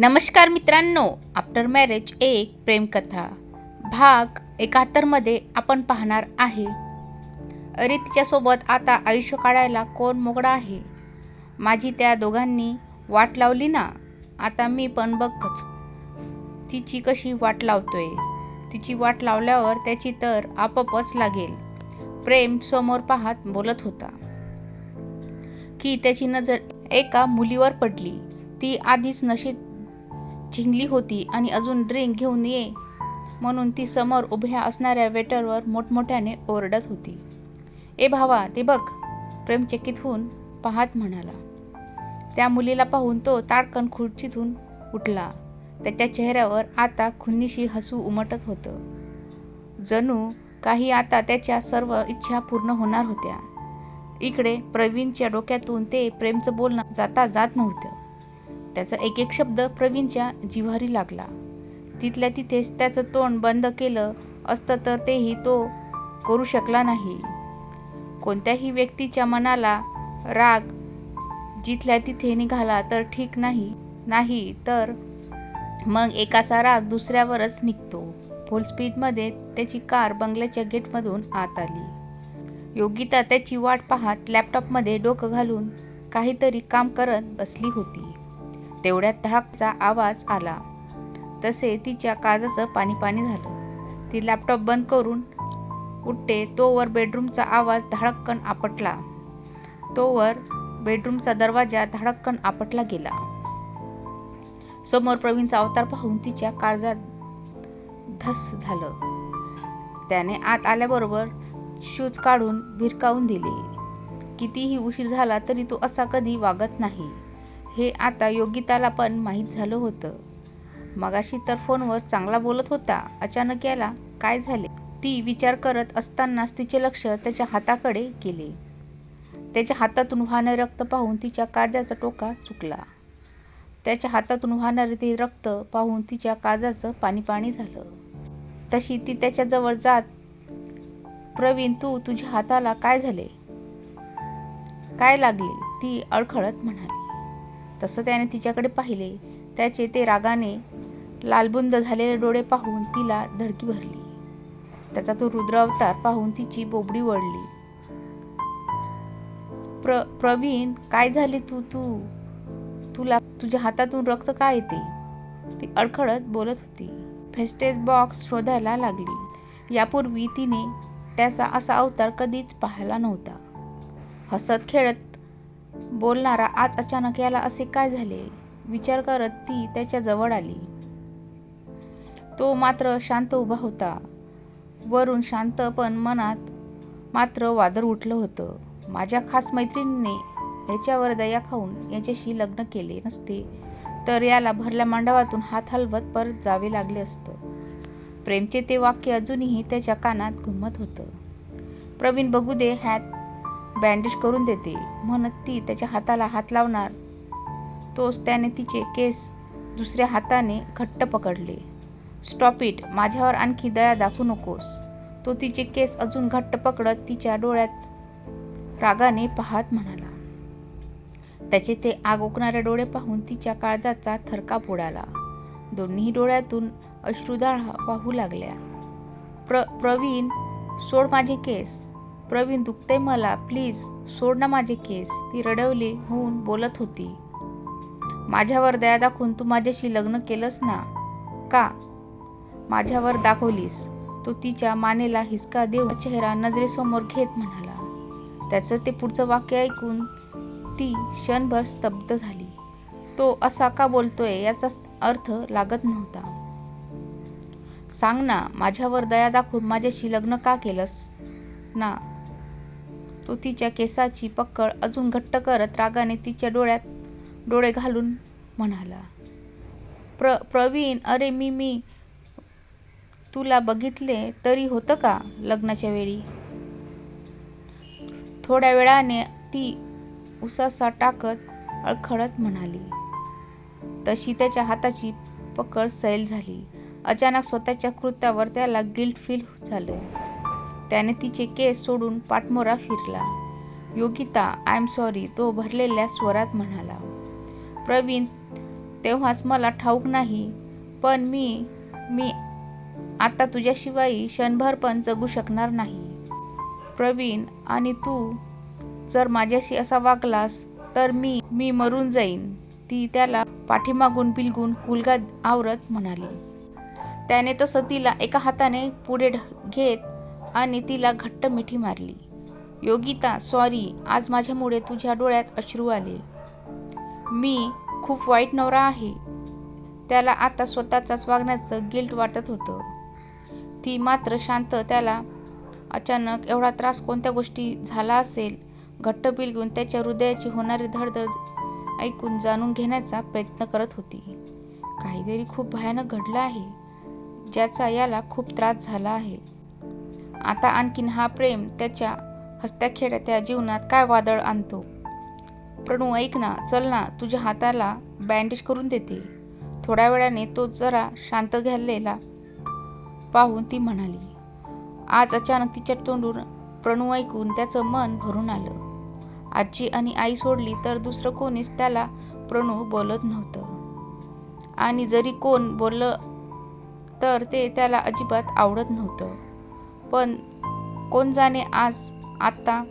नमस्कार मित्रांनो, after marriage एक प्रेमकथा भाग 71 मध्ये आपण पाहणार आहे. अरे तिच्यासोबत आता आयुष्य काढायला कोण मोकळा आहे. माझी त्या दोघांनी वाट लावली ना, आता मी पण बघच तिची कशी वाट लावतोय. तिची वाट लावल्यावर त्याची तर आपोआपच लागेल. प्रेम समोर पाहत बोलत होता की त्याची नजर एका मुलीवर पडली. ती आधीच नशेत झिंगली होती आणि अजून ड्रिंक घेऊन ये म्हणून ती समोर उभ्या असणाऱ्या वेटरवर मोठमोठ्याने ओरडत होती. ए भावा, ते बघ, प्रेम चकित होऊन पाहत म्हणाला. त्या मुलीला पाहून तो ताडकन खुर्चीतून उठला. त्याच्या चेहऱ्यावर आता खुन्नीशी हसू उमटत होतं. जणू काही आता त्याच्या सर्व इच्छा पूर्ण होणार होत्या. इकडे प्रवीणच्या डोक्यातून ते प्रेमचं बोलणं जात नव्हतं. त्याचा एक एक शब्द प्रवीणच्या जिव्हारी लागला. तिथल्या तिथेच त्याचं तोंड बंद केलं असतं तर तेही तो करू शकला नाही. कोणत्याही व्यक्तीच्या मनाला राग जिथल्या तिथे निघाला तर ठीक नाही तर मग एकाचा राग दुसऱ्यावरच निघतो. फुल स्पीडमध्ये त्याची कार बंगल्याच्या गेटमधून आत आली. योगिता त्याची वाट पाहत लॅपटॉपमध्ये डोकं घालून काहीतरी काम करत बसली होती. तेवढ्यात धडाकाचा आवाज आला. तसे तिच्या काळजाचं पाणी झालं. ती लॅपटॉप बंद करून उठते तोवर बेडरूमचा आवाज धडक्कन आपटला. बेडरूमचा दरवाजा धडक्कन आपटला गेला. समोर प्रवीणचा अवतार पाहून तिच्या काळजात धस झालं. त्याने आत आल्याबरोबर शूज काढून भिरकावून दिले. कितीही उशीर झाला तरी तो असा कधी वागत नाही हे आता योगिताला पण माहीत झालं होतं. मगाशी तर फोनवर चांगला बोलत होता, अचानक याला काय झाले. ती विचार करत असतानाच तिचे लक्ष त्याच्या हाताकडे गेले. त्याच्या हातातून वाहणारे रक्त पाहून तिच्या काळजाचा ठोका चुकला. त्याच्या हातातून वाहणारे ते रक्त पाहून तिच्या काळजाचं पाणी झालं. तशी ती त्याच्या जवळ जात, प्रवीण, तुझ्या हाताला काय झाले, काय लागले, ती अडखळत म्हणाली. तसं त्याने तिच्याकडे पाहिले. त्याचे ते रागाने लालबुंद झालेले डोळे पाहून तिला धडकी भरली. त्याचा तो रुद्र अवतार पाहून तिची बोबडी वळली. प्रवीण, काय झाले, तुला तुझ्या हातातून रक्त का येते, ती अडखळत बोलत होती. फेस्टेज बॉक्स शोधायला लागली. यापूर्वी तिने त्याचा असा अवतार कधीच पाहिला नव्हता. हसत खेळत बोलणारा आज अचानक याला असे काय झाले विचार करत ती त्याच्या जवळ आली. तो मात्र शांत उभा होता. वरून शांत पण मनात मात्र वादळ उठलं होतं. माझ्या खास मैत्रिणीने याच्यावर दया खाऊन याच्याशी लग्न केले नसते तर याला भरल्या मांडवातून हात हलवत परत जावे लागले असतं. प्रेमचे ते वाक्य अजूनही त्याच्या कानात घुमत होतं. प्रवीण, बघू दे, ह्यात बँडेज करून देते म्हणत ती त्याच्या हाताला हात लावणार तोच त्याने तिचे केस दुसऱ्या हाताने घट्ट पकडले. स्टॉप इट, माझ्यावर आणखी दया दाखवू नकोस. तो तिचे केस अजून घट्ट पकडत तिच्या डोळ्यात रागाने पाहत म्हणाला. त्याचे ते आग ओकणारे डोळे पाहून तिच्या काळजाचा थरकाप उडाला. दोन्ही डोळ्यातून अश्रुधारा वाहू लागल्या. प्रवीण, सोड माझे केस. प्रवीण, दुखतंय मला, प्लीज सोड ना माझे केस, ती रडवली होऊन बोलत होती. माझ्यावर दया दाखवून तू माझ्याशी लग्न केलंस ना, का माझ्यावर दाखवलीस, तो तिच्या मानेला हिसका देऊन चेहरा नजरेसमोर घेत म्हणाला. त्याचं ते पुढचं वाक्य ऐकून ती क्षणभर स्तब्ध झाली. तो असा का बोलतोय याचा अर्थ लागत नव्हता. सांग ना, माझ्यावर दया दाखवून माझ्याशी लग्न का केलंस ना. तो तिच्या केसाची पकड अजून घट्ट करत रागाने तिच्या डोळ्यात डोळे घालून म्हणाला. प्रवीण, अरे मी तुला बघितले तरी होतं का लग्नाच्या वेळी. थोड्या वेळाने ती उसासा टाकत अडखळत म्हणाली. तशी त्याच्या हाताची पकड सैल झाली. अचानक स्वतःच्या कृत्यावर त्याला गिल्ट फील झालं. त्याने तिचे केस सोडून पाठमोरा फिरला. योगिता, आय एम सॉरी, तो भरलेल्या स्वरात म्हणाला. प्रवीण, तेव्हाच मला ठाऊक नाही, पण मी आता तुझ्याशिवाय क्षणभर पण जगू शकणार नाही. प्रवीण, आणि तू जर माझ्याशी असा वागलास तर मी मरून जाईन, ती त्याला पाठीमागून बिलगून कुलगा आवरत म्हणाली. त्याने तसं तिला एका हाताने पुढे घेत आणि तिला घट्ट मिठी मारली. योगिता, सॉरी, आज माझ्यामुळे तुझ्या डोळ्यात अश्रू आले. मी खूप वाईट नवरा आहे. त्याला आता स्वतःचाच वागण्याचं गिल्ट वाटत होतं. ती मात्र शांत. त्याला अचानक एवढा त्रास कोणत्या गोष्टी झाला असेल? घट्ट बिलगून त्याच्या हृदयाची होणारी धडधड ऐकून जाणून घेण्याचा प्रयत्न करत होती. काहीतरी खूप भयानक घडलं आहे, ज्याचा याला खूप त्रास झाला आहे. आता आणखीन हा प्रेम त्याच्या हसत्या-खेळत्या जीवनात काय वादळ आणतो? प्रणू, ऐक ना, चल ना, तुझ्या हाताला बँडेज करून देते. थोड्या वेळाने तो जरा शांत झालेला पाहून ती म्हणाली. आज अचानक तिच्या तोंडून प्रणू ऐकून त्याचं मन भरून आलं. आजी आणि आई सोडली तर दुसरं कोणीच त्याला प्रणू बोलत नव्हतं. आणि जरी कोण बोललं तर ते त्याला अजिबात आवडत नव्हतं. पण कोण जाणे आता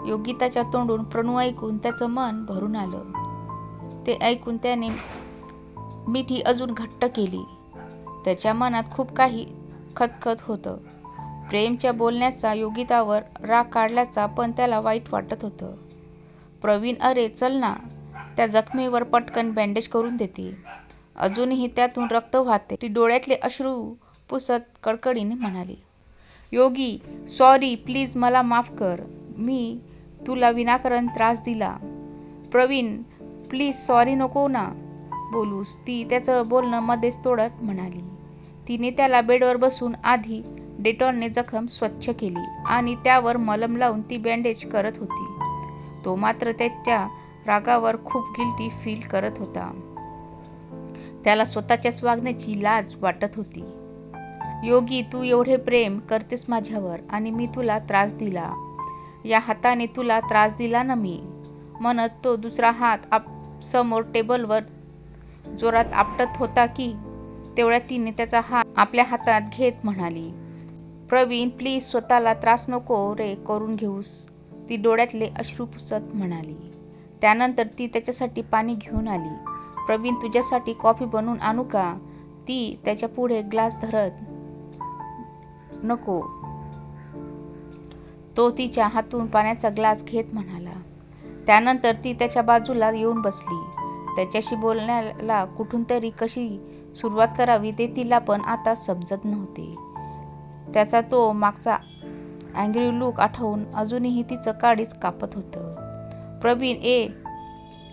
योगिताच्या तोंडून प्रणू ऐकून त्याचं मन भरून आलं. ते ऐकून त्याने मिठी अजून घट्ट केली. त्याच्या मनात खूप काही खतखत होतं. प्रेमच्या बोलण्याचा योगितावर राग काढल्याचा, पण त्याला वाईट वाटत होतं. प्रवीण, अरे चल ना, त्या जखमेवर पटकन बँडेज करून देते. अजूनही त्यातून रक्त वाहते. ती डोळ्यातले अश्रू पुसत कडकडीने म्हणाली. योगी, सॉरी, प्लीज मला माफ कर. मी तुला विनाकारण त्रास दिला. प्रवीण, प्लीज सॉरी नको ना बोलूस, ती त्याचं बोलणं मध्येच तोडत म्हणाली. तिने त्याला बेडवर बसून आधी डेटॉलने जखम स्वच्छ केली आणि त्यावर मलम लावून ती बँडेज करत होती. तो मात्र त्याच्या रागावर खूप गिल्टी फील करत होता. त्याला स्वतःच्याच वागण्याची लाज वाटत होती. योगी, तू एवढे प्रेम करतेस माझ्यावर आणि मी तुला त्रास दिला. या हाताने तुला त्रास दिला ना मी, म्हणत तो दुसरा हात समोर टेबलवर जोरात आपटत होता की तेवढ्यात तिने त्याचा हात आपल्या हातात घेत म्हणाली. प्रवीण, प्लीज स्वतःला त्रास नको रे करून घेऊस, ती डोळ्यातले अश्रू पुसत म्हणाली. त्यानंतर ती त्याच्यासाठी पाणी घेऊन आली. प्रवीण, तुझ्यासाठी कॉफी बनवून आणू का? ती त्याच्या पुढे ग्लास धरत. नको, तो तिच्या हातून पाण्याचा ग्लास घेत म्हणाला. त्यानंतर ती त्याच्या बाजूला येऊन बसली. त्याच्याशी बोलण्याला कुठून तरी कशी सुरुवात करावी ते तिला पण आता समजत नव्हते. त्याचा तो मागचा अँग्री लूक आठवून अजूनही तिचं काळीज कापत होतं. प्रवीण,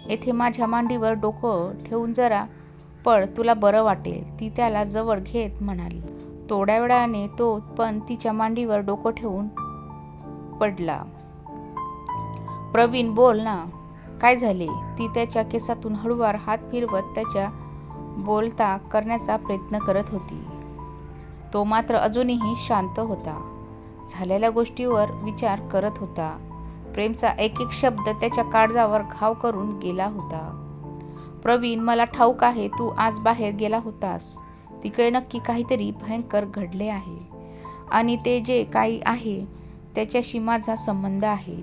येथे माझ्या मांडीवर डोकं ठेवून जरा पड, तुला बरं वाटेल, ती त्याला जवळ घेत म्हणाली. थोड्या वेळाने तो पण तिच्या मांडीवर डोकं ठेवून पडला. प्रवीण, बोल ना, काय झाले? ती त्याच्या केसातून हळूवार हात फिरवत त्याच्या बोलता करण्याचा प्रयत्न करत होती. तो मात्र अजूनही शांत होता. झालेल्या गोष्टीवर विचार करत होता. प्रेमचा एक एक शब्द त्याच्या काळजावर घाव करून गेला होता. प्रवीण, मला ठाऊक आहे तू आज बाहेर गेला होतास. तिकडे नक्की काहीतरी भयंकर घडले आहे आणि ते जे काही आहे त्याच्याशी माझा संबंध आहे,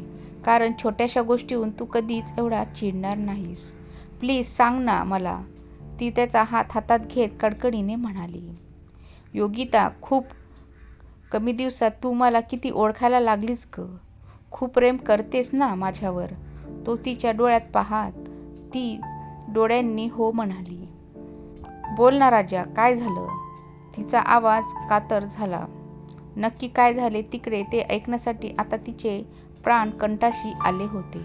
कारण छोट्याशा गोष्टीहून तू कधीच एवढा चिडणार नाहीस. प्लीज सांग ना मला, ती त्याचा हात हातात घेत कडकडीने म्हणाली. योगिता, खूप कमी दिवसात तू मला किती ओळखायला लागलीस ग. खूप प्रेम करतेस ना माझ्यावर? तो तिच्या डोळ्यात पाहत ती डोळ्यांनी हो म्हणाली. बोल ना राजा, काय झालं? तिचा आवाज कातर झाला. नक्की काय झाले तिकडे ते ऐकण्यासाठी आता तिचे प्राण कंठाशी आले होते.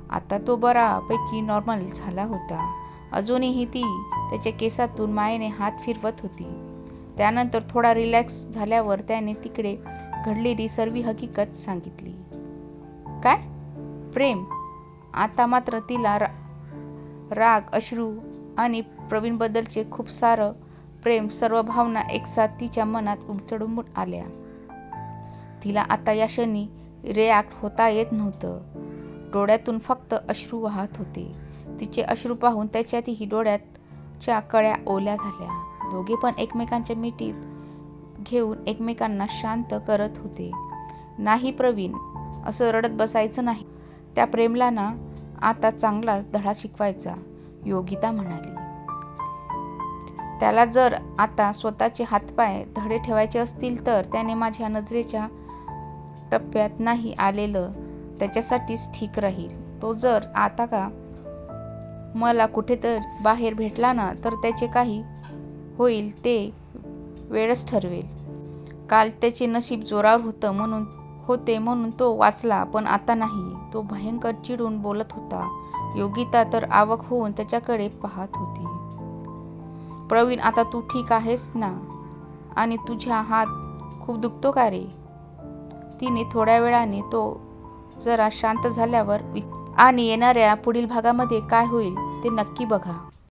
आता तो बऱ्यापैकी नॉर्मल झाला होता. अजूनही ती त्याच्या केसातून मायेने हात फिरवत होती. त्यानंतर थोडा रिलॅक्स झाल्यावर त्याने तिकडे घडलेली सर्व हकीकत सांगितली. काय? प्रेम? आता मात्र तिला राग, अश्रू आणि प्रवीणबद्दलचे खूप सारं प्रेम, सर्व भावना एकसाथ तिच्या मनात उचडून आल्या. तिला आता या क्षणी रिॲक्ट होता येत नव्हतं. डोळ्यातून फक्त अश्रू वाहत होते. तिचे अश्रू पाहून त्याच्यातही डोळ्याच्या कळ्या ओल्या झाल्या. दोघे पण एकमेकांच्या मिठीत घेऊन एकमेकांना शांत करत होते. नाही प्रवीण, असं रडत बसायचं नाही. त्या प्रेमला ना आता चांगलाच धडा शिकवायचा, योगिता म्हणाली. त्याला जर आता स्वतःचे हातपाय धडे ठेवायचे असतील तर त्याने माझ्या नजरेच्या टप्प्यात नाही आलेलं त्याच्यासाठीच ठीक राहील. तो जर आता का मला कुठेतरी बाहेर भेटला ना तर त्याचे काही होईल ते वेळच ठरवेल. काल त्याचे नशीब जोरावर होते म्हणून तो वाचला, पण आता नाही. तो भयंकर चिडून बोलत होता. योगिता तर अवाक होऊन त्याच्याकडे पाहत होती. प्रवीण, आता तू ठीक आहेस ना? आणि तुझा हात खूप दुखतो का रे? तिने थोड्या वेळाने तो जरा शांत झाल्यावर आणि येणाऱ्या पुढील भागामध्ये काय होईल ते नक्की बघा.